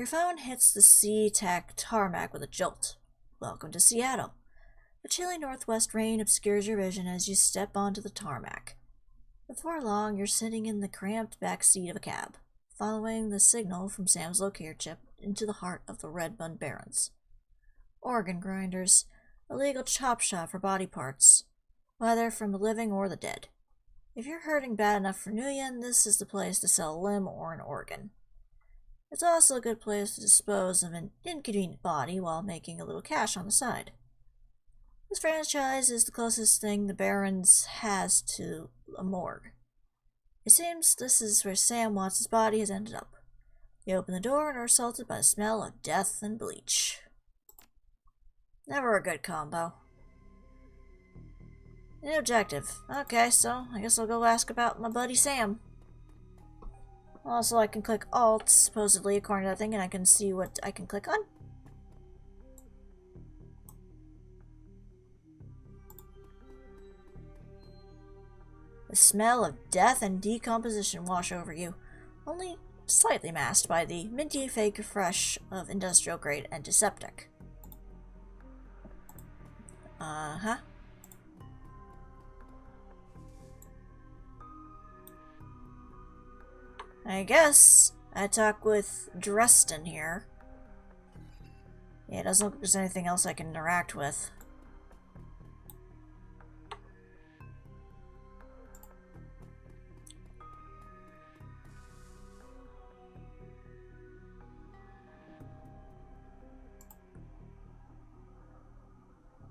Your phone hits the SeaTac tarmac with a jolt. Welcome to Seattle. The chilly northwest rain obscures your vision as you step onto the tarmac. Before long, you're sitting in the cramped back seat of a cab, following the signal from Sam's locator chip into the heart of the Redbud Barrens. Organ grinders, a legal chop shop for body parts, whether from the living or the dead. If you're hurting bad enough for Nguyen, this is the place to sell a limb or an organ. It's also a good place to dispose of an inconvenient body while making a little cash on the side. This franchise is the closest thing the Barrens has to a morgue. It seems this is where Sam Watts' body has ended up. You open the door and are assaulted by the smell of death and bleach. Never a good combo. New objective. Okay, so I guess I'll go ask about my buddy Sam. Also, I can click Alt, supposedly, according to that thing, and I can see what I can click on. The smell of death and decomposition wash over you, only slightly masked by the minty fake fresh of industrial grade antiseptic. Uh-huh. I guess I talk with Dresden here. Yeah, it doesn't look like there's anything else I can interact with.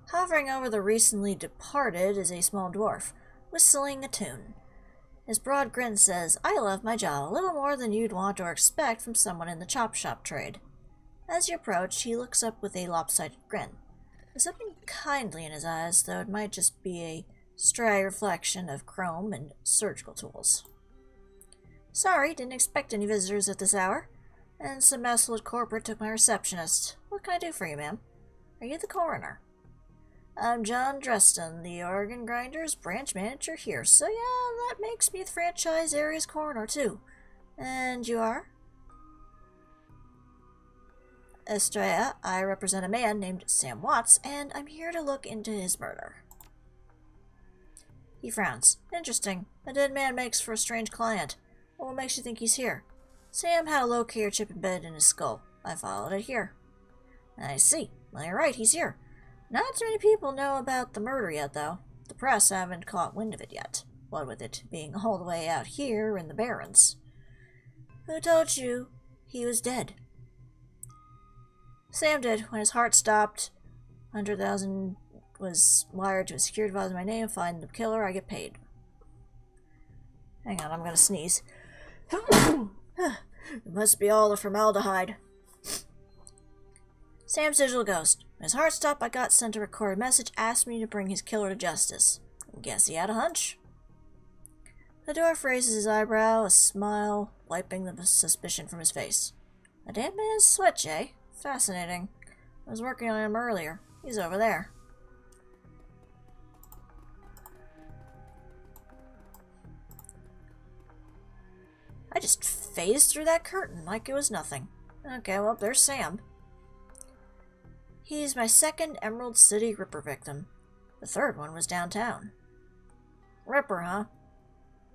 Hovering over the recently departed is a small dwarf, whistling a tune. His broad grin says, "I love my job a little more than you'd want or expect from someone in the chop shop trade." As you approach, he looks up with a lopsided grin. There's something kindly in his eyes, though it might just be a stray reflection of chrome and surgical tools. "Sorry, didn't expect any visitors at this hour. And some messel at corporate took my receptionist. What can I do for you, ma'am? Are you the coroner?" "I'm John Dresden, the organ grinders branch manager here, so yeah, that makes me the franchise area's coroner too. And you are?" "Estrella, I represent a man named Sam Watts, and I'm here to look into his murder." He frowns. "Interesting. A dead man makes for a strange client. What makes you think he's here?" "Sam had a locator chip embedded in his skull. I followed it here." "I see. Well, you're right, he's here. Not too many people know about the murder yet, though. The press haven't caught wind of it yet, what with it being all the way out here in the Barrens." "Who told you he was dead?" "Sam did. When his heart stopped, 100,000 was wired to a security deposit in my name. Find the killer, I get paid." Hang on, I'm gonna sneeze. It must be all the formaldehyde. "Sam's digital ghost. When his heart stopped, I got sent a recorded message asking me to bring his killer to justice. Guess he had a hunch." The dwarf raises his eyebrow, a smile wiping the suspicion from his face. "A dead man's switch, eh? Fascinating. I was working on him earlier. He's over there." I just phased through that curtain like it was nothing. Okay, well, there's Sam. "He's my second Emerald City Ripper victim. The third one was downtown." "Ripper, huh?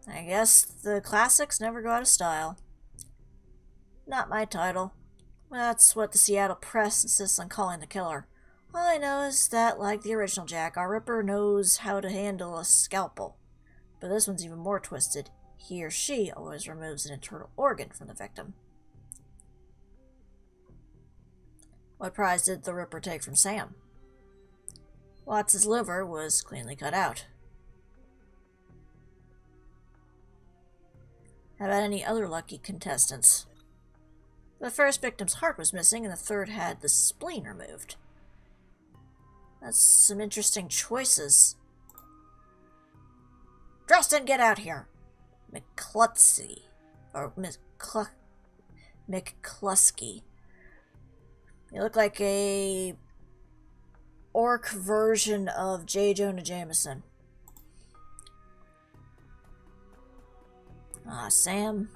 I guess the classics never go out of style." "Not my title. That's what the Seattle press insists on calling the killer. All I know is that, like the original Jack, our Ripper knows how to handle a scalpel. But this one's even more twisted. He or she always removes an internal organ from the victim." "What prize did the Ripper take from Sam?" "Watts' liver was cleanly cut out." "How about any other lucky contestants?" "The first victim's heart was missing, and the third had the spleen removed." "That's some interesting choices." "Dresden, get out here!" McCluskey. Or McCluskey. You look like a orc version of J. Jonah Jameson. "Ah, Sam."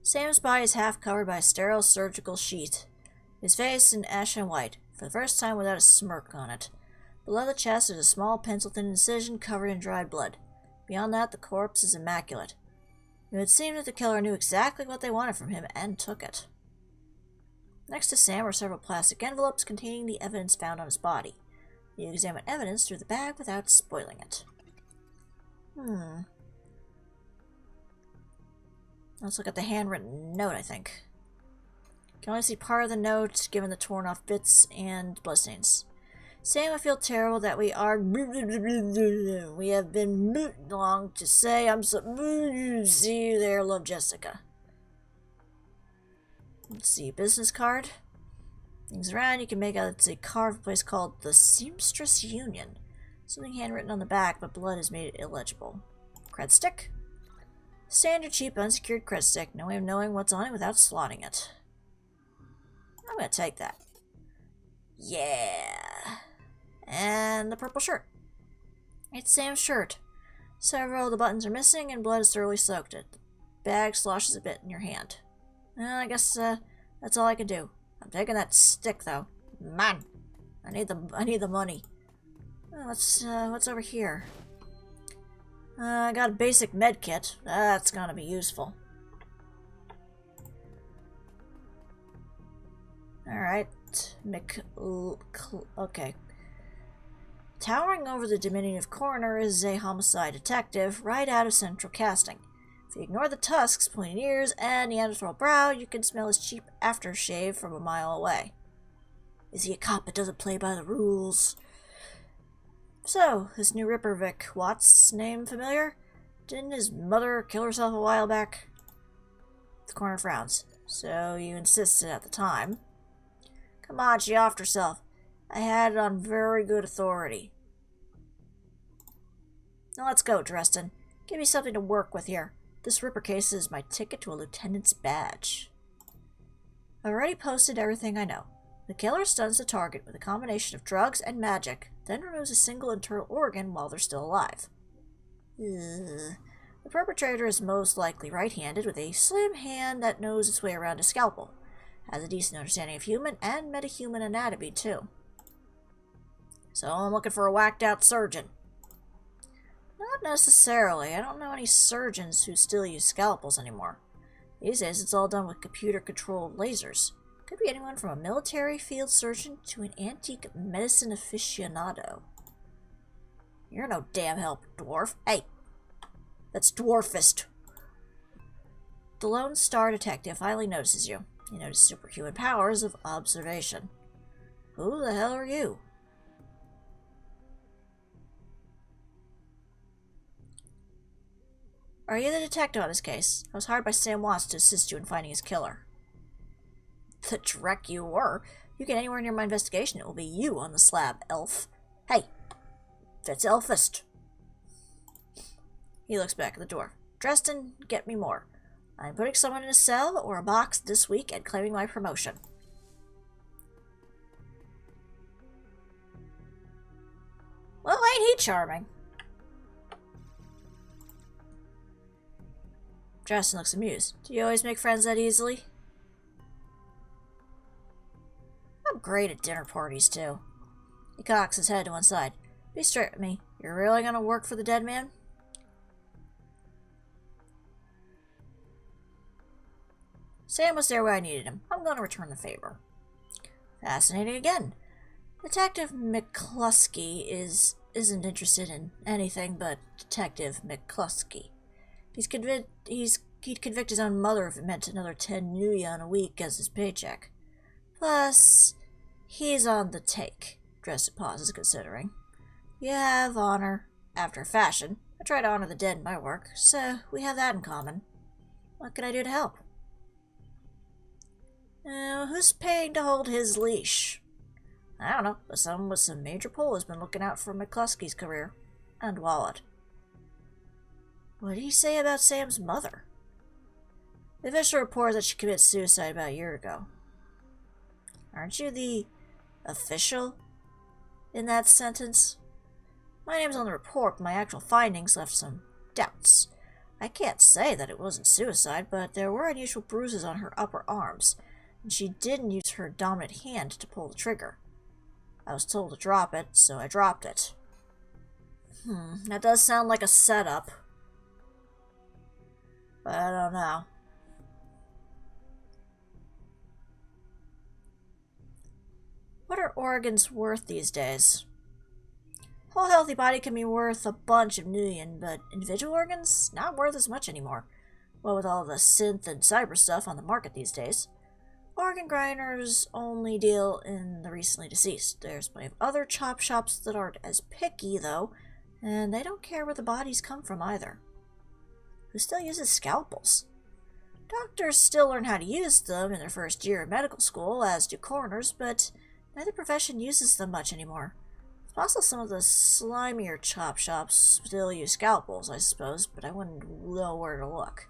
Sam's body is half covered by a sterile surgical sheath. His face is ashen white, for the first time without a smirk on it. Below the chest is a small pencil-thin incision covered in dried blood. Beyond that, the corpse is immaculate. It would seem that the killer knew exactly what they wanted from him and took it. Next to Sam were several plastic envelopes containing the evidence found on his body. You examine evidence through the bag without spoiling it. Let's look at the handwritten note, I think. Can only see part of the note, given the torn off bits and bloodstains. Sam, I feel terrible that we have been long to say I'm so see you there, love Jessica. Let's see, business card. Things around, you can make out it's a card of a place called the Seamstress Union. Something handwritten on the back, but blood has made it illegible. Cred stick. Standard cheap unsecured cred stick. No way of knowing what's on it without slotting it. I'm gonna take that. Yeah. And the purple shirt. It's Sam's shirt. Several of the buttons are missing and blood is thoroughly soaked. The bag sloshes a bit in your hand. Well, I guess that's all I can do. I'm taking that stick though. Man, I need the money. Oh, what's over here? I got a basic med kit. That's gonna be useful. Alright. Okay. Towering over the diminutive coroner is a homicide detective right out of central casting. If you ignore the tusks, pointed ears, and Neanderthal brow, you can smell his cheap aftershave from a mile away. Is he a cop that doesn't play by the rules? So, this new Ripper Vic Watts name familiar? Didn't his mother kill herself a while back? The coroner frowns. So you insisted at the time. Come on, she offed herself. I had it on very good authority. Now let's go, Dresden. Give me something to work with here. This Ripper case is my ticket to a lieutenant's badge. I've already posted everything I know. The killer stuns the target with a combination of drugs and magic, then removes a single internal organ while they're still alive. Ugh. The perpetrator is most likely right-handed with a slim hand that knows its way around a scalpel. Has a decent understanding of human and metahuman anatomy, too. So I'm looking for a whacked-out surgeon. Not necessarily. I don't know any surgeons who still use scalpels anymore. These days it's all done with computer-controlled lasers. Could be anyone from a military field surgeon to an antique medicine aficionado. You're no damn help, dwarf. Hey, that's dwarfist. The Lone Star Detective finally notices you. You notice superhuman powers of observation. Who the hell are you? Are you the detective on this case? I was hired by Sam Watts to assist you in finding his killer. The dreck you were. You get anywhere near my investigation, it will be you on the slab, elf. Hey, that's elfist. He looks back at the door. Dresden, get me more. I'm putting someone in a cell or a box this week and claiming my promotion. Well, ain't he charming? Dresden looks amused. Do you always make friends that easily? I'm great at dinner parties, too. He cocks his head to one side. Be straight with me. You're really gonna work for the dead man? Sam was there where I needed him. I'm gonna return the favor. Fascinating again. Detective McCluskey isn't interested in anything but Detective McCluskey. He'd convict his own mother if it meant another 10 million a week as his paycheck. Plus, he's on the take. Dresden pauses, considering. You have honor, after a fashion. I try to honor the dead in my work, so we have that in common. What can I do to help? Who's paying to hold his leash? I don't know, but someone with some major pull has been looking out for McCluskey's career. And wallet. What did he say about Sam's mother? The official reports that she committed suicide about a year ago. Aren't you the official in that sentence? My name's on the report, but my actual findings left some doubts. I can't say that it wasn't suicide, but there were unusual bruises on her upper arms, and she didn't use her dominant hand to pull the trigger. I was told to drop it, so I dropped it. That does sound like a setup. But I don't know. What are organs worth these days? A whole healthy body can be worth a bunch of million, but individual organs? Not worth as much anymore. Well, with all the synth and cyber stuff on the market these days. Organ grinders only deal in the recently deceased. There's plenty of other chop shops that aren't as picky, though, and they don't care where the bodies come from either. Who still uses scalpels? Doctors still learn how to use them in their first year of medical school, as do coroners, but neither profession uses them much anymore. Also, some of the slimier chop shops still use scalpels, I suppose, but I wouldn't know where to look.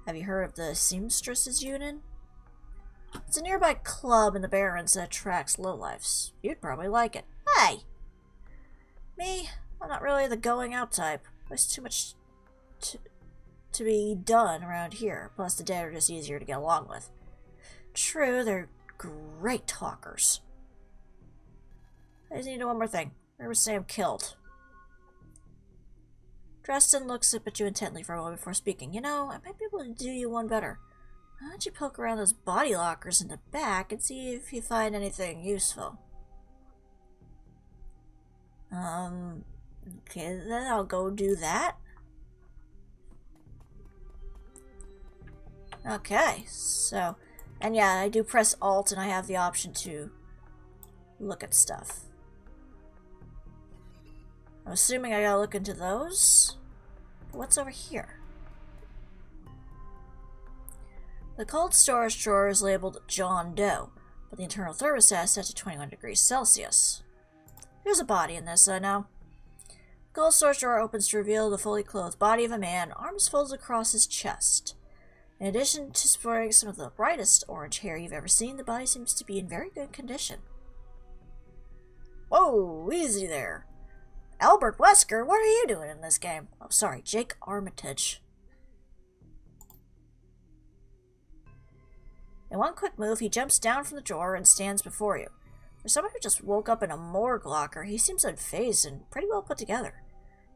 Have you heard of the Seamstresses Union? It's a nearby club in the Barrens that attracts lowlifes. You'd probably like it. Hey! Me? I'm not really the going out type. There's too much to be done around here, plus the dead are just easier to get along with. True, they're great talkers. I just need to know one more thing. Where was Sam killed? Dresden looks up at you intently for a moment before speaking. You know, I might be able to do you one better. Why don't you poke around those body lockers in the back and see if you find anything useful? Okay, then I'll go do that. Okay, so, and yeah, I do press Alt and I have the option to look at stuff. I'm assuming I gotta look into those. But what's over here? The cold storage drawer is labeled John Doe, but the internal thermostat is set to 21 degrees Celsius. There's a body in this, I know. The cold storage drawer opens to reveal the fully clothed body of a man, arms folded across his chest. In addition to sporting some of the brightest orange hair you've ever seen, the body seems to be in very good condition. Whoa, easy there. Albert Wesker, what are you doing in this game? Oh, sorry, Jake Armitage. In one quick move, he jumps down from the drawer and stands before you. For someone who just woke up in a morgue locker, he seems unfazed and pretty well put together.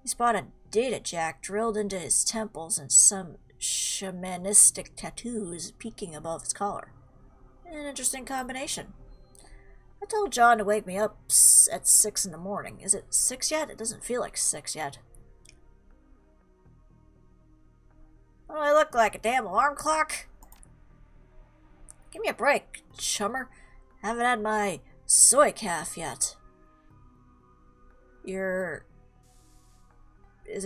You spot a data jack drilled into his temples and some shamanistic tattoos peeking above his collar. An interesting combination. I told John to wake me up at 6 in the morning. Is it 6 yet? It doesn't feel like 6 yet. What do I look like, a damn alarm clock? Give me a break, chummer. Haven't had my soy calf yet. Is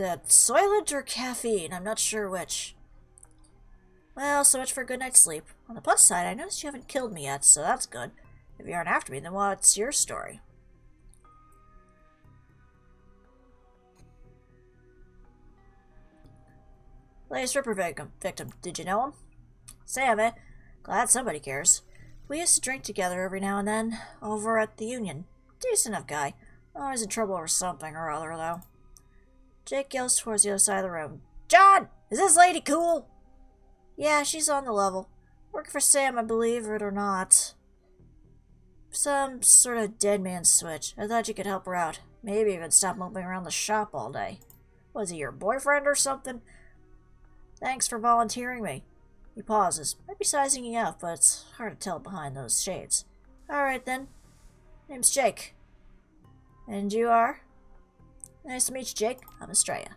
it soylent or caffeine? I'm not sure which. Well, so much for a good night's sleep. On the plus side, I noticed you haven't killed me yet, so that's good. If you aren't after me, then what's your story? Latest Ripper victim. Did you know him? Sam, eh? Glad somebody cares. We used to drink together every now and then, over at the Union. Decent enough guy. Always in trouble over something or other, though. Jake yells towards the other side of the room. John! Is this lady cool? Yeah, she's on the level. Working for Sam, I believe it or not. Some sort of dead man switch. I thought you could help her out. Maybe even stop moping around the shop all day. Was he your boyfriend or something? Thanks for volunteering me. He pauses. Might be sizing you up, but it's hard to tell behind those shades. Alright then. Name's Jake. And you are? Nice to meet you, Jake. I'm Estrella.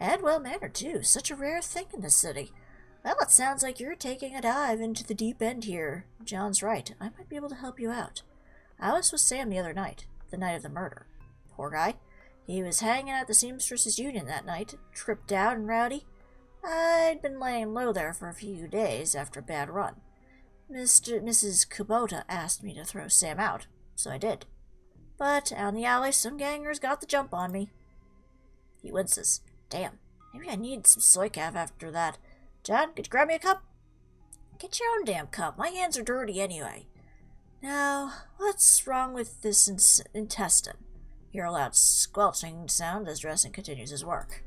And well-mannered, too. Such a rare thing in this city. Well, it sounds like you're taking a dive into the deep end here. John's right. I might be able to help you out. I was with Sam the other night. The night of the murder. Poor guy. He was hanging out at the Seamstresses Union that night. Tripped out and rowdy. I'd been laying low there for a few days after a bad run. Mrs. Kubota asked me to throw Sam out, so I did. But out in the alley, some gangers got the jump on me. He winces. Damn, maybe I need some soy calf after that. John, could you grab me a cup? Get your own damn cup. My hands are dirty anyway. Now, what's wrong with this intestine? You hear a loud squelching sound as Dresden continues his work.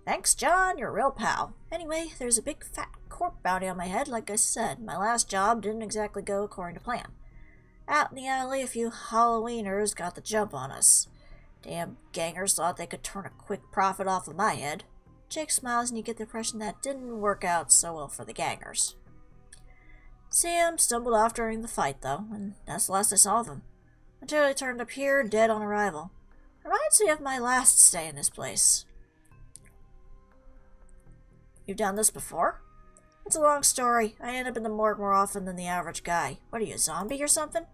Thanks, John. You're a real pal. Anyway, there's a big fat corp bounty on my head, like I said. My last job didn't exactly go according to plan. Out in the alley, a few Halloweeners got the jump on us. Damn gangers thought they could turn a quick profit off of my head. Jake smiles and you get the impression that didn't work out so well for the gangers. Sam stumbled off during the fight, though, and that's the last I saw of him. Until he turned up here, dead on arrival. Reminds me of my last stay in this place. You've done this before? It's a long story. I end up in the morgue more often than the average guy. What are you, a zombie or something?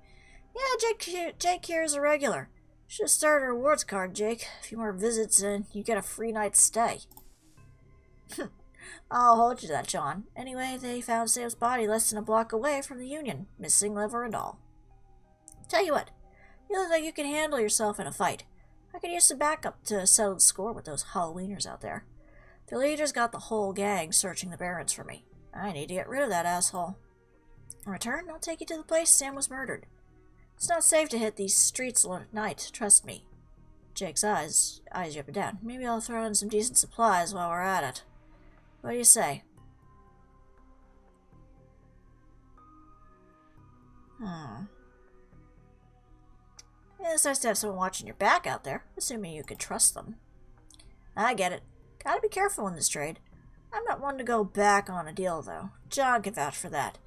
Yeah, Jake here is a regular. Should have started a rewards card, Jake. A few more visits and you get a free night's stay. I'll hold you to that, John. Anyway, they found Sam's body less than a block away from the Union, missing liver and all. Tell you what, you look like you can handle yourself in a fight. I could use some backup to settle the score with those Halloweeners out there. The leader's got the whole gang searching the barrens for me. I need to get rid of that asshole. In return, I'll take you to the place Sam was murdered. It's not safe to hit these streets alone at night, trust me. Jake's eyes you up and down. Maybe I'll throw in some decent supplies while we're at it. What do you say? Yeah, it's nice to have someone watching your back out there, assuming you could trust them. I get it. Gotta be careful in this trade. I'm not one to go back on a deal, though. John can vouch for that.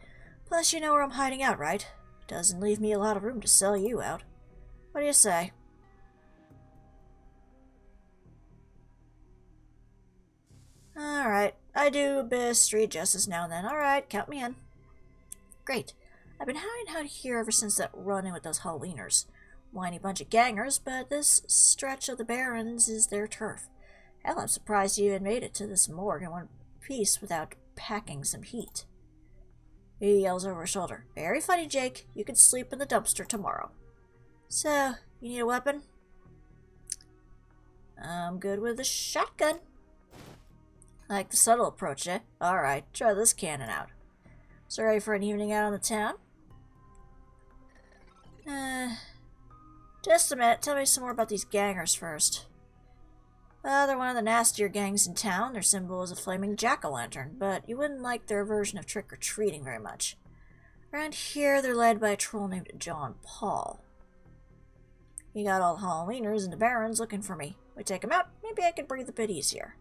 Plus, you know where I'm hiding out, right? Doesn't leave me a lot of room to sell you out. What do you say? Alright, I do a bit of street justice now and then. Alright, count me in. Great. I've been hiding out here ever since that run-in with those Halloweeners. Whiny bunch of gangers, but this stretch of the Barrens is their turf. Hell, I'm surprised you even made it to this morgue in one piece without packing some heat. He yells over his shoulder. Very funny, Jake. You can sleep in the dumpster tomorrow. So, you need a weapon? I'm good with a shotgun. I like the subtle approach, eh? Alright, try this cannon out. So ready for an evening out on the town? Just a minute. Tell me some more about these gangers first. They're one of the nastier gangs in town. Their symbol is a flaming jack-o'-lantern, but you wouldn't like their version of trick-or-treating very much. Around here, they're led by a troll named John Paul. He got all the Halloweeners and the Barons looking for me. We take him out, maybe I could breathe a bit easier.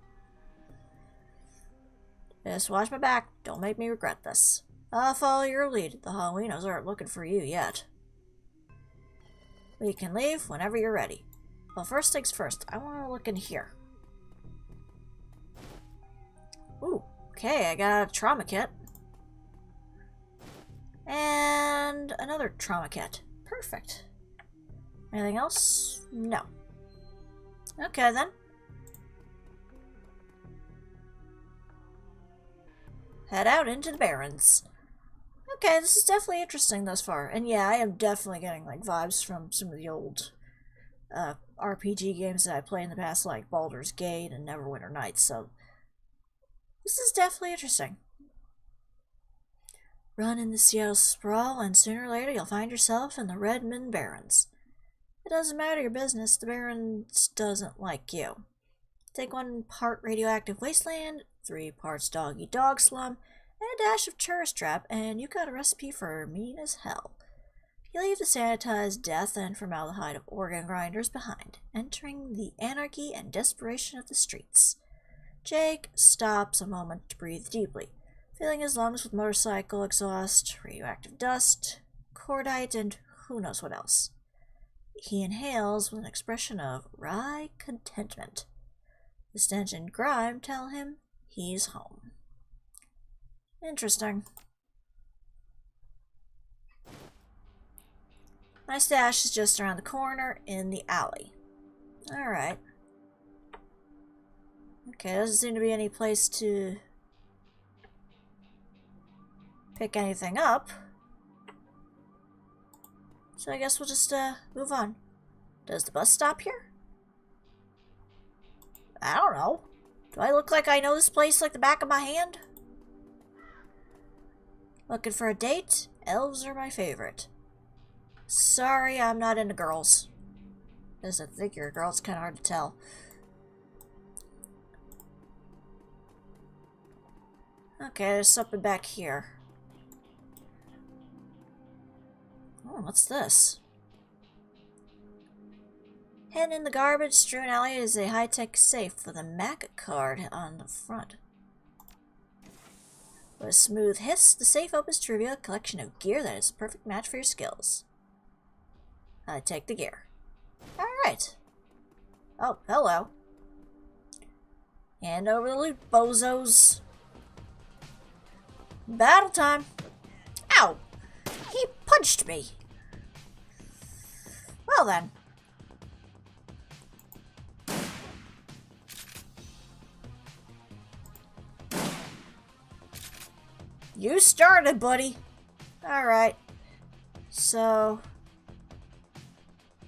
Just watch my back. Don't make me regret this. I'll follow your lead. The Halloweeners aren't looking for you yet. We can leave whenever you're ready. Well, first things first, I want to look in here. Ooh, okay, I got a trauma kit. And another trauma kit. Perfect. Anything else? No. Okay, then. Head out into the Barrens. Okay, this is definitely interesting thus far. And yeah, I am definitely getting like vibes from some of the old RPG games that I played in the past, like Baldur's Gate and Neverwinter Nights, so this is definitely interesting. Run in the Seattle sprawl, and sooner or later you'll find yourself in the Redmond Barrens. It doesn't matter your business, the Barrens doesn't like you. Take 1 part radioactive wasteland, 3 parts dog-eat-dog slum, and a dash of tourist trap, and you got a recipe for mean as hell. You leave the sanitized death and formaldehyde of organ grinders behind, entering the anarchy and desperation of the streets. Jake stops a moment to breathe deeply, filling his lungs with motorcycle exhaust, radioactive dust, cordite, and who knows what else. He inhales with an expression of wry contentment. The stench and grime tell him he's home. Interesting. My stash is just around the corner in the alley. Alright. Okay, doesn't seem to be any place to pick anything up. So I guess we'll just move on. Does the bus stop here? I don't know. Do I look like I know this place like the back of my hand? Looking for a date? Elves are my favorite. Sorry, I'm not into girls. Doesn't think you're a girl, it's kind of hard to tell. Okay, there's something back here. Oh, what's this? Hidden in the garbage strewn alley is a high-tech safe with a MAC card on the front. With a smooth hiss, the safe opens to reveal a collection of gear that is a perfect match for your skills. I take the gear. Alright. Oh, hello. Hand over the loot, bozos. Battle time. Ow! He punched me. Well then. You started, buddy. Alright. So...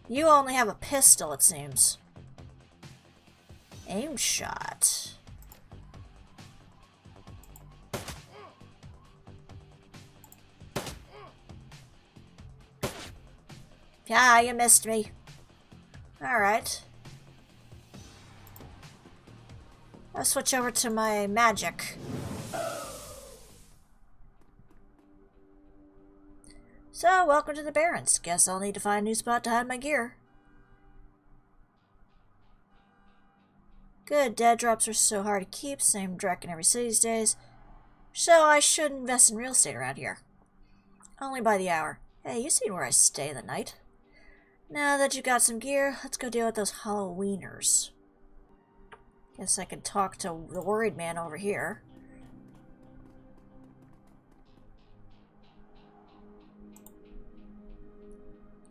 you only have a pistol, it seems. Aim shot. Yeah, you missed me. Alright. I'll switch over to my magic. So, welcome to the Barrens. Guess I'll need to find a new spot to hide my gear. Good, dead drops are so hard to keep, same direct in every city these days. So I should invest in real estate around here. Only by the hour. Hey, you seen where I stay the night? Now that you got some gear, let's go deal with those Halloweeners. Guess I could talk to the worried man over here.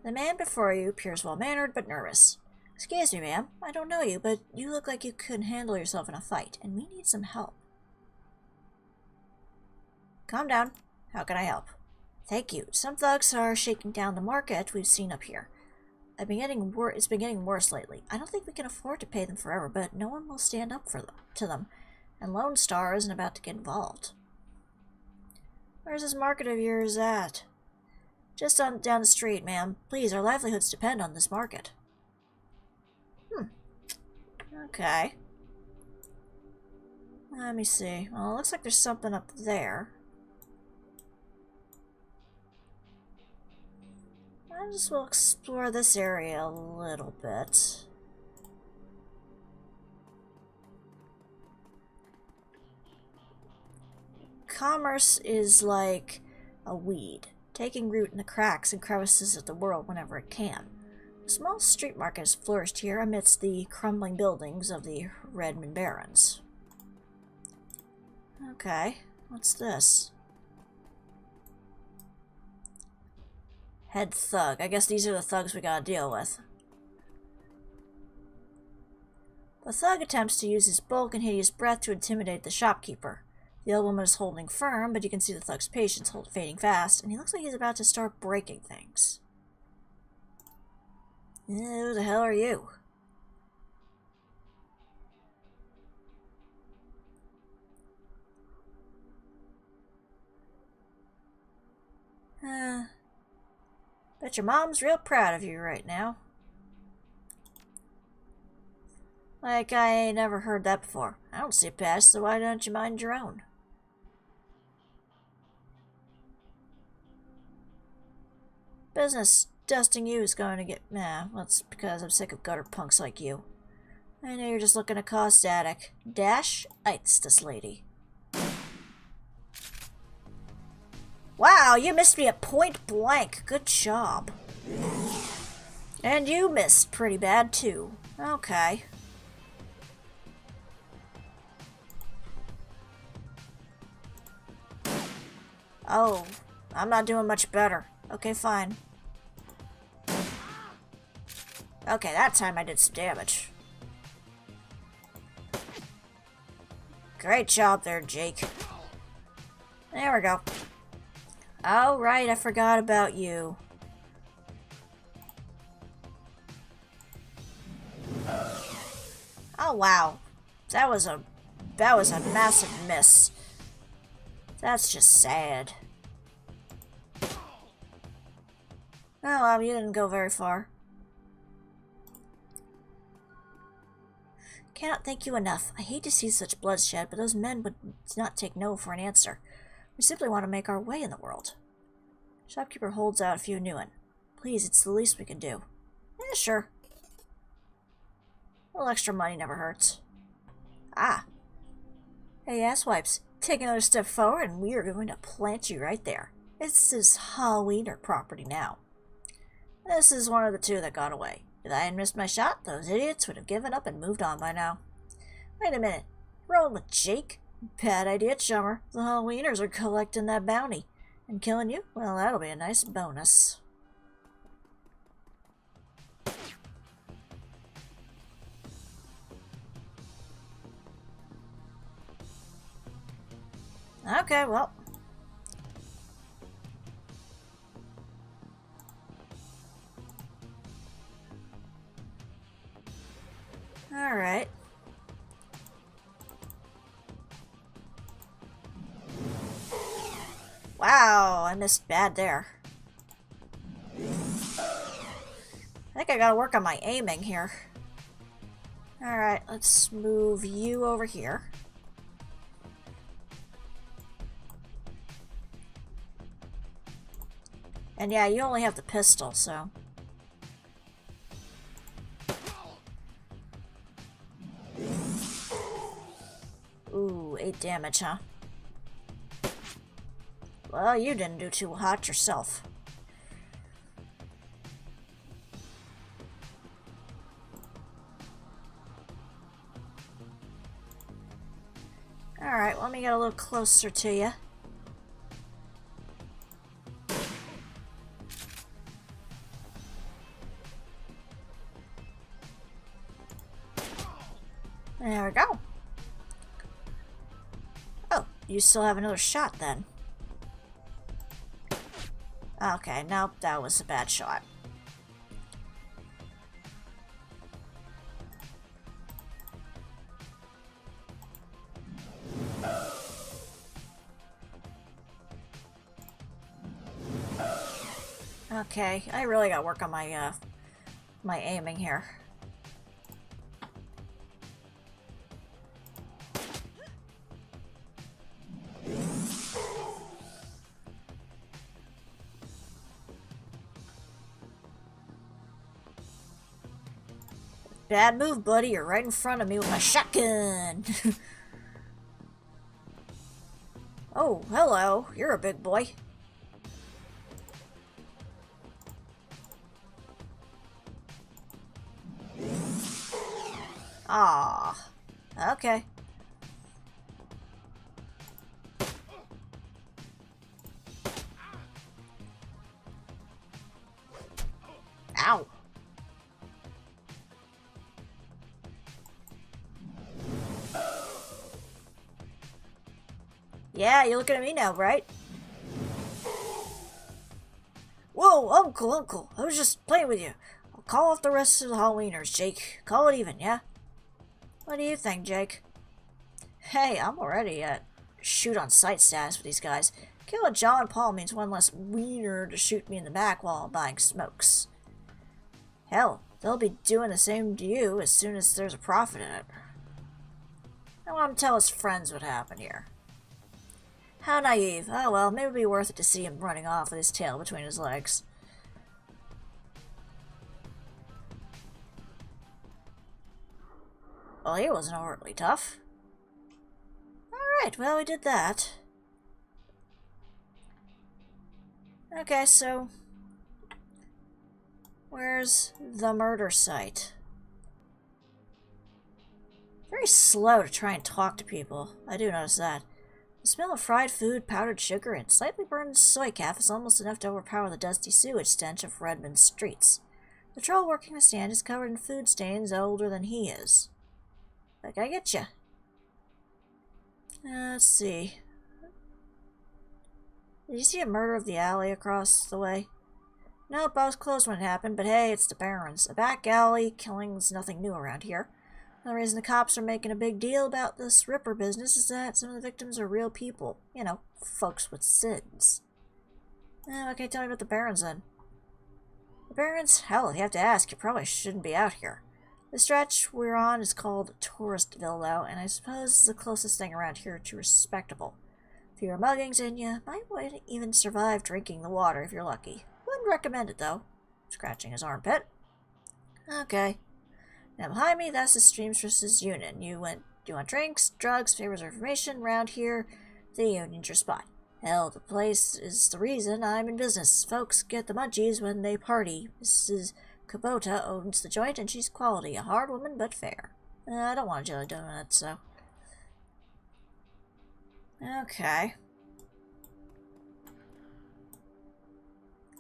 The man before you appears well-mannered but nervous. Excuse me, ma'am. I don't know you, but you look like you couldn't handle yourself in a fight, and we need some help. Calm down. How can I help? Thank you. Some thugs are shaking down the market we've seen up here. It's been getting worse lately. I don't think we can afford to pay them forever, but no one will stand up to them, and Lone Star isn't about to get involved. Where's this market of yours at? Just down the street, ma'am. Please, our livelihoods depend on this market. Okay. Let me see. Well, it looks like there's something up there. I just will explore this area a little bit. Commerce is like a weed, taking root in the cracks and crevices of the world whenever it can. A small street market has flourished here amidst the crumbling buildings of the Redmond Barrens. Okay, what's this? Head thug. I guess these are the thugs we gotta deal with. The thug attempts to use his bulk and hideous breath to intimidate the shopkeeper. The old woman is holding firm, but you can see the thug's patience fading fast, and he looks like he's about to start breaking things. Who the hell are you? Bet your mom's real proud of you right now. Like I ain't never heard that before. I don't see it past, so why don't you mind your own? Business dusting you is going to get... Nah, well, it's because I'm sick of gutter punks like you. I know you're just looking to cause static. Dash ites this lady. Wow, you missed me at point blank. Good job. And you missed pretty bad, too. Okay. Oh, I'm not doing much better. Okay, fine. Okay, that time I did some damage. Great job there, Jake. There we go. Oh, right, I forgot about you. Oh, wow. That was a massive miss. That's just sad. Oh, well, you didn't go very far. Cannot thank you enough. I hate to see such bloodshed, but those men would not take no for an answer. We simply want to make our way in the world. Shopkeeper holds out a few new ones. Please, it's the least we can do. Yeah, sure. A little extra money never hurts. Ah. Hey, asswipes. Take another step forward and we are going to plant you right there. This is Halloween or property now. This is one of the two that got away. If I hadn't missed my shot, those idiots would have given up and moved on by now. Wait a minute. Rolling with Jake? Bad idea, chummer. The Halloweeners are collecting that bounty. And killing you? Well, that'll be a nice bonus. Okay, well. Alright. Wow, I missed bad there. I think I gotta work on my aiming here. Alright, let's move you over here. And yeah, you only have the pistol, so... Ooh, 8 damage, huh? Well, you didn't do too hot yourself. Alright, let me get a little closer to you. There we go. Oh, you still have another shot then. Okay, nope, that was a bad shot. Okay, I really gotta work on my my aiming here. Bad move, buddy. You're right in front of me with my shotgun. Oh, hello. You're a big boy. Ah, okay. Ow. Yeah, you're looking at me now, right? Whoa, Uncle, I was just playing with you. I'll call off the rest of the Halloweeners, Jake. Call it even, yeah? What do you think, Jake? Hey, I'm already at shoot-on-sight status with these guys. Killing John Paul means one less wiener to shoot me in the back while I'm buying smokes. Hell, they'll be doing the same to you as soon as there's a profit in it. I want him to tell his friends what happened here. How naive. Oh well, maybe it'd be worth it to see him running off with his tail between his legs. Well, he wasn't overtly tough. Alright, well, we did that. Okay, so... where's the murder site? Very slow to try and talk to people. I do notice that. The smell of fried food, powdered sugar, and slightly burned soy calf is almost enough to overpower the dusty sewage stench of Redmond's streets. The troll working the stand is covered in food stains older than he is. Like, I get ya. Let's see. Did you see a murder of the alley across the way? Nope, I was close when it happened, but hey, it's the Barrens. A back alley killing's nothing new around here. The reason the cops are making a big deal about this Ripper business is that some of the victims are real people. You know, folks with sins. Okay, tell me about the Barrens then. The Barrens? Hell, if you have to ask, you probably shouldn't be out here. The stretch we're on is called Touristville, though, and I suppose it's the closest thing around here to respectable. Fewer muggings, and you might even survive drinking the water if you're lucky. Wouldn't recommend it, though. Scratching his armpit. Okay. Now behind me, that's the Streamstresses Union. You want drinks, drugs, favors, or information? Round here, the Union's your spot. Hell, the place is the reason I'm in business. Folks get the munchies when they party. Mrs. Kubota owns the joint, and she's quality. A hard woman, but fair. I don't want a jelly donut, so... Okay.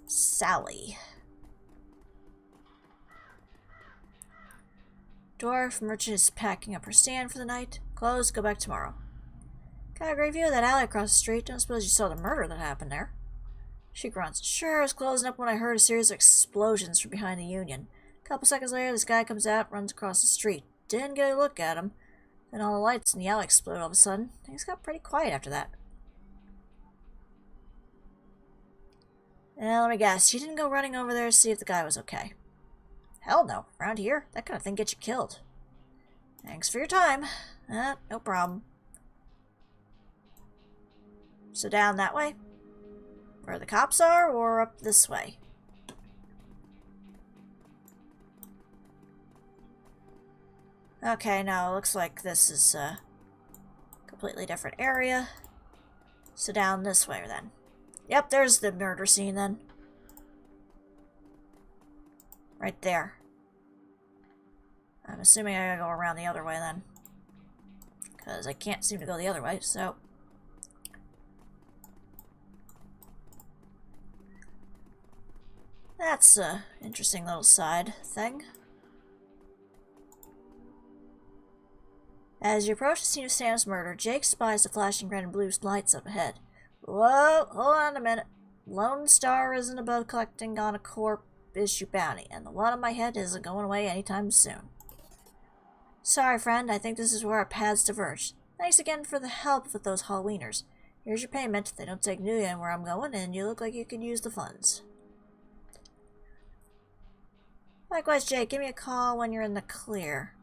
Sally. Dwarf merchant is packing up her stand for the night. Closed, go back tomorrow. Got a great view of that alley across the street. Don't suppose you saw the murder that happened there. She grunts. Sure, I was closing up when I heard a series of explosions from behind the Union. A couple seconds later, this guy comes out, runs across the street. Didn't get a look at him. Then all the lights in the alley explode all of a sudden. Things got pretty quiet after that. Let me guess. You didn't go running over there to see if the guy was okay. Hell no. Around here, that kind of thing gets you killed. Thanks for your time. No problem. So down that way? Where the cops are, or up this way? Okay, no, looks like this is a completely different area. So down this way then. Yep, there's the murder scene then. Right there. I'm assuming I gotta go around the other way then. Because I can't seem to go the other way, so... That's a interesting little side thing. As you approach the scene of Sam's murder, Jake spies the flashing red and blue lights up ahead. Whoa, hold on a minute. Lone Star isn't above collecting on a corp issue bounty, and the one on my head isn't going away anytime soon. Sorry, friend, I think this is where our paths diverge. Thanks again for the help with those Halloweeners. Here's your payment. They don't take New Yen where I'm going, and you look like you can use the funds. Likewise, Jake, give me a call when you're in the clear.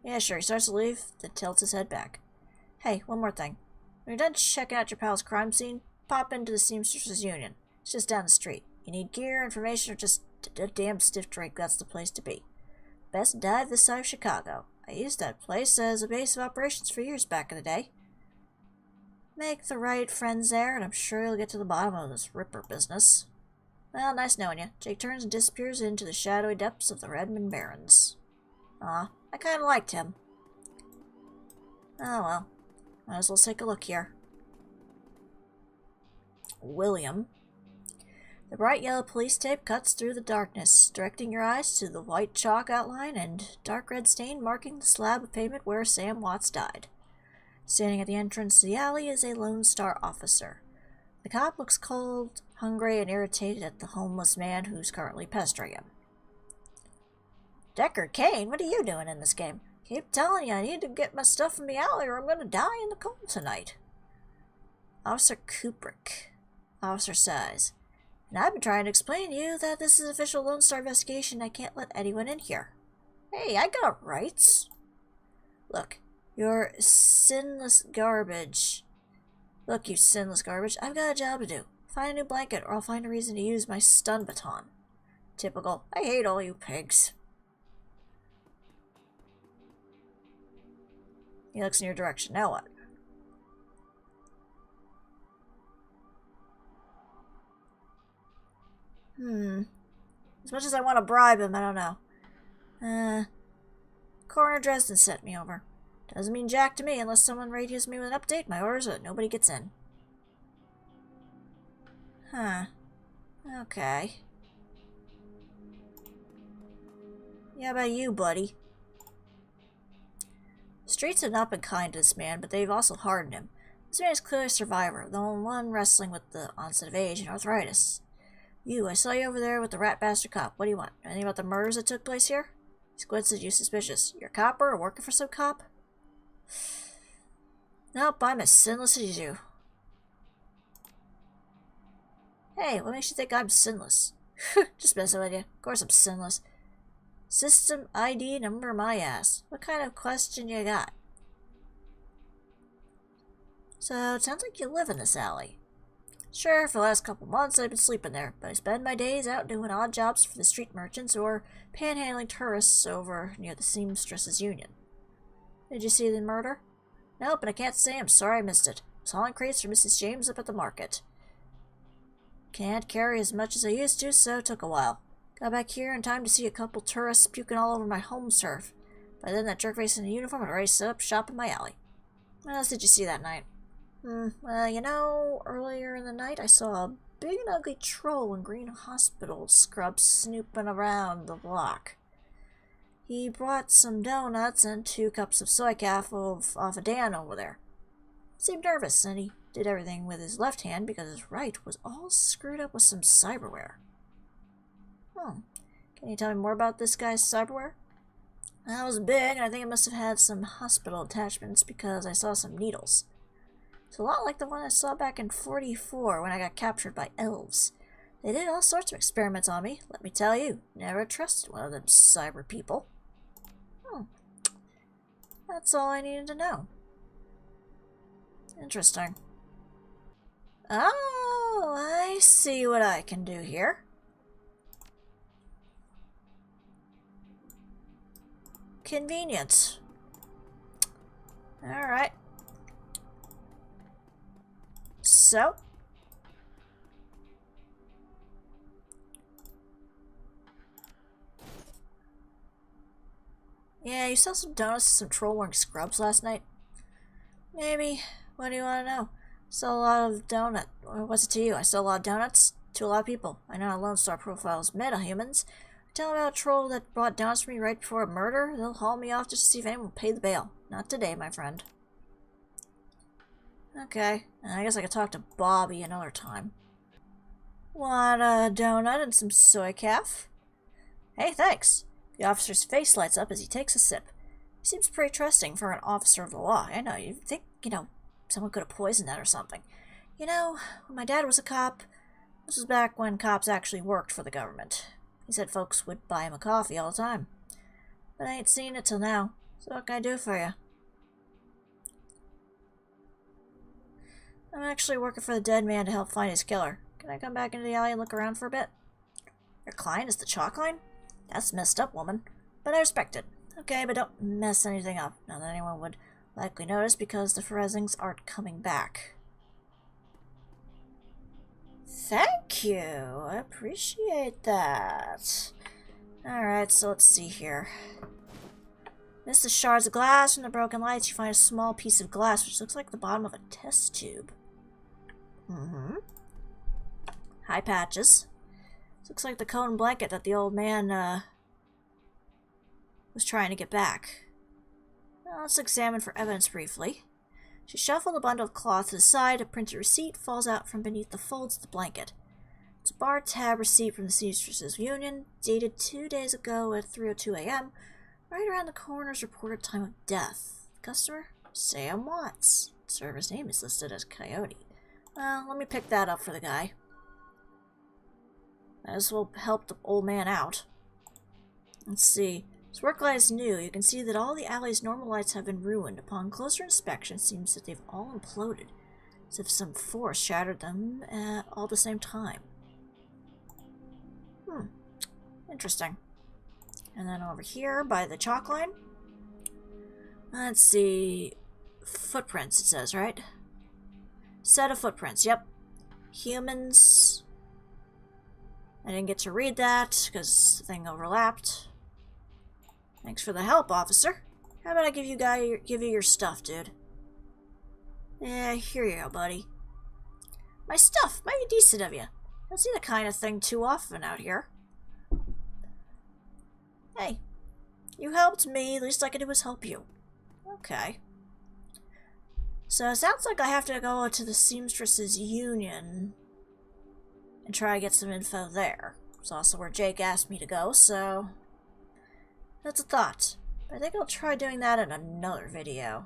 Yeah, sure. He starts to leave, then tilts his head back. Hey, one more thing. When you're done checking out your pal's crime scene, pop into the Seamstresses Union. It's just down the street. You need gear, information, or just a damn stiff drink, that's the place to be. Best dive this side of Chicago. I used that place as a base of operations for years back in the day. Make the right friends there, and I'm sure you'll get to the bottom of this Ripper business. Well, nice knowing you. Jake turns and disappears into the shadowy depths of the Redmond Barrens. Aw, I kinda liked him. Oh well. Might as well take a look here. William. The bright yellow police tape cuts through the darkness, directing your eyes to the white chalk outline and dark red stain marking the slab of pavement where Sam Watts died. Standing at the entrance to the alley is a Lone Star officer. The cop looks cold, hungry, and irritated at the homeless man who's currently pestering him. Deckard Cain, what are you doing in this game? Keep telling you I need to get my stuff from the alley or I'm going to die in the cold tonight. Officer Kubrick. Officer sighs. And I've been trying to explain to you that this is an official Lone Star investigation. I can't let anyone in here. Hey, I got rights. Look, you're sinless garbage. Look, you sinless garbage, I've got a job to do. Find a new blanket or I'll find a reason to use my stun baton. Typical. I hate all you pigs. He looks in your direction. Now what? As much as I want to bribe him, I don't know. Coroner Dresden sent me over. Doesn't mean jack to me unless someone radios me with an update. My orders are that nobody gets in. Huh. Okay. Yeah, about you, buddy? Streets have not been kind to this man, but they've also hardened him. This man is clearly a survivor, the only one wrestling with the onset of age and arthritis. You, I saw you over there with the rat bastard cop. What do you want? Anything about the murders that took place here? He squints at you suspicious. You're a copper or working for some cop? Nope, I'm as sinless as you. Hey, what makes you think I'm sinless? Just messing with you. Of course I'm sinless. System ID number my ass. What kind of question you got? So, it sounds like you live in this alley. Sure, for the last couple months I've been sleeping there, but I spend my days out doing odd jobs for the street merchants or panhandling tourists over near the Seamstresses Union. Did you see the murder? Nope, and I can't say I'm sorry I missed it. I was hauling crates for Mrs. James up at the market. Can't carry as much as I used to, so it took a while. Got back here in time to see a couple tourists puking all over my home turf. By then that jerkface in a uniform had already set up shop in my alley. What else did you see that night? Well, you know, earlier in the night I saw a big and ugly troll in green hospital scrubs snooping around the block. He brought some donuts and 2 cups of soy calf off a Dan over there. Seemed nervous, and he did everything with his left hand because his right was all screwed up with some cyberware. Can you tell me more about this guy's cyberware? That was big, and I think it must have had some hospital attachments because I saw some needles. It's a lot like the one I saw back in 44 when I got captured by elves. They did all sorts of experiments on me, let me tell you. Never trusted one of them cyber people. That's all I needed to know. Interesting. Oh, I see what I can do here. Convenient. Alright. So. Yeah, you saw some donuts and some troll wearing scrubs last night? Maybe. What do you want to know? Saw a lot of donut. What's it to you? I saw a lot of donuts to a lot of people. I know how Lone Star profiles meta-humans. Tell them about a troll that brought donuts for me right before a murder. They'll haul me off just to see if anyone will pay the bail. Not today, my friend. Okay, I guess I could talk to Bobby another time. Want a donut and some soy calf? Hey, thanks. The officer's face lights up as he takes a sip. He seems pretty trusting for an officer of the law. I know, you'd think, someone could have poisoned that or something. When my dad was a cop, this was back when cops actually worked for the government. He said folks would buy him a coffee all the time. But I ain't seen it till now, so what can I do for you? I'm actually working for the dead man to help find his killer. Can I come back into the alley and look around for a bit? Your client is the chalk line? That's messed up, woman. But I respect it. Okay, but don't mess anything up. Not that anyone would likely notice because the forensics aren't coming back. Thank you. I appreciate that. Alright, so let's see here. Amidst the shards of glass from the broken lights, you find a small piece of glass which looks like the bottom of a test tube. High patches. This looks like the cone blanket that the old man was trying to get back. Well, let's examine for evidence briefly. She shuffled a bundle of cloth to the side. A printed receipt falls out from beneath the folds of the blanket. It's a bar tab receipt from the Seamstresses Union, dated 2 days ago at 3:02 a.m., right around the coroner's reported time of death. The customer? Sam Watts. The server's name is listed as Coyote. Well, let me pick that up for the guy. This will help the old man out. Let's see. His work light is new. You can see that all the alley's normal lights have been ruined. Upon closer inspection, it seems that they've all imploded, as if some force shattered them all at the same time. Interesting. And then over here, by the chalk line, let's see. Footprints, it says, right? Set of footprints, yep. Humans. I didn't get to read that because the thing overlapped. Thanks for the help, officer. How about I give you your stuff, dude? Yeah, here you go, buddy. My stuff, mighty decent of you. Don't see the kind of thing too often out here. Hey, you helped me. The least I could do was help you. Okay. So it sounds like I have to go to the Seamstresses Union and try to get some info there. It's also where Jake asked me to go, so that's a thought. But I think I'll try doing that in another video.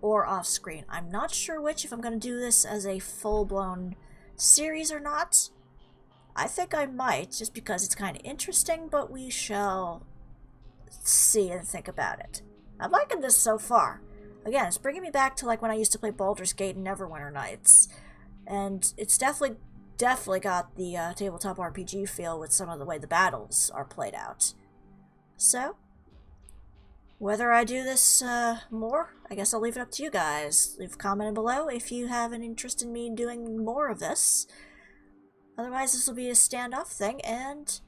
Or off screen. I'm not sure which, if I'm going to do this as a full-blown series or not. I think I might, just because it's kind of interesting, but we shall see and think about it. I'm liking this so far. Again, it's bringing me back to like when I used to play Baldur's Gate and Neverwinter Nights. And it's definitely got the tabletop RPG feel with some of the way the battles are played out. So, whether I do this more, I guess I'll leave it up to you guys. Leave a comment below if you have an interest in me doing more of this. Otherwise, this will be a standoff thing, and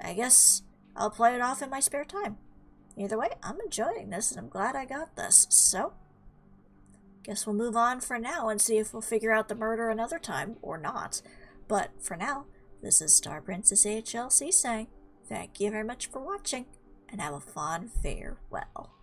I guess I'll play it off in my spare time. Either way, I'm enjoying this, and I'm glad I got this. So, guess we'll move on for now and see if we'll figure out the murder another time, or not. But for now, this is StarPrincessHLC saying, thank you very much for watching, and have a fond farewell.